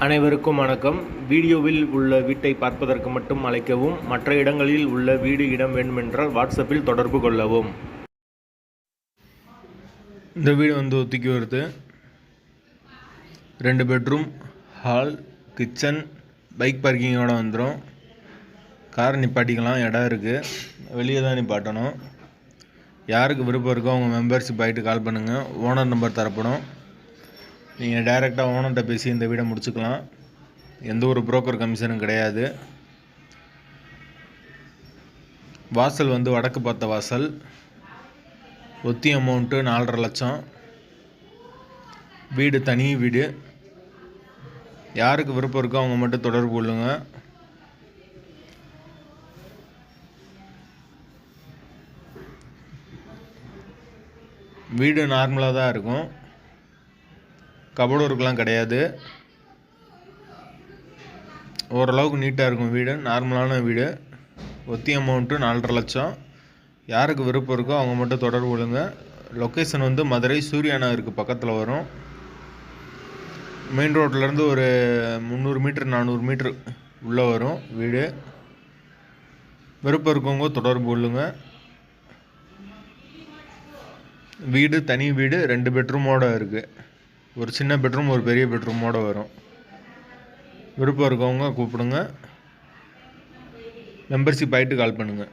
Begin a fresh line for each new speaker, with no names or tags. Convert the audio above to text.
அனைவருக்கும் வணக்கம். வீடியோவில் உள்ள வீட்டை பார்ப்பதற்கு மட்டும் அழைக்கவும். மற்ற இடங்களில் உள்ள வீடு இடம் வேண்டுமென்றால் வாட்ஸ்அப்பில் தொடர்பு கொள்ளவும். இந்த வீடு ஒத்திக்கி வருது. 2 பெட்ரூம், ஹால், கிச்சன், பைக் பார்க்கிங்கோடு வந்துடும். கார் நிப்பாட்டிக்கலாம், இடம் இருக்குது. வெளியே தான் நிப்பாட்டணும். யாருக்கு விருப்பம் இருக்கோ அவங்க மெம்பர்ஷிப் ஆகிட்டு கால் பண்ணுங்கள். ஓனர் நம்பர் தரப்படும். நீங்கள் டைரெக்டாக ஓனர்கிட்ட பேசி இந்த வீடை முடிச்சுக்கலாம். எந்த ஒரு புரோக்கர் கமிஷனும் கிடையாது. வாசல் வடக்கு பார்த்த வாசல். ஒத்தி அமௌண்ட்டு 4.5 லட்சம். வீடு தனி வீடு. யாருக்கு விருப்பம் இருக்கோ அவங்க மட்டும் தொடர்பு கொள்ளுங்க. வீடு நார்மலாக தான் இருக்கும். கபோர்டு ஒர்க்லாம் கிடையாது. ஓரளவுக்கு நீட்டாக இருக்கும் வீடு. நார்மலான வீடு. ஒத்தி அமௌண்ட்டு 4.5 லட்சம். யாருக்கு விருப்பம் இருக்கோ அவங்க மட்டும் தொடர்பு கொள்ளுங்க. லொக்கேஷன் மதுரை சூர்யா நகருக்கு பக்கத்தில் வரும். மெயின் ரோட்லேருந்து ஒரு 300 மீட்டர் 400 மீட்ரு உள்ளே வரும் வீடு. விருப்பம் இருக்கவங்க தொடர்பு கொள்ளுங்க. வீடு தனி வீடு, 2 பெட்ரூமோடு இருக்குது. ஒரு சின்ன பெட்ரூம், ஒரு பெரிய பெட்ரூமோடு வரும். விருப்பம் இருக்கவங்க கூப்பிடுங்க. மெம்பர்ஷிப் ஆகிட்டு கால் பண்ணுங்கள்.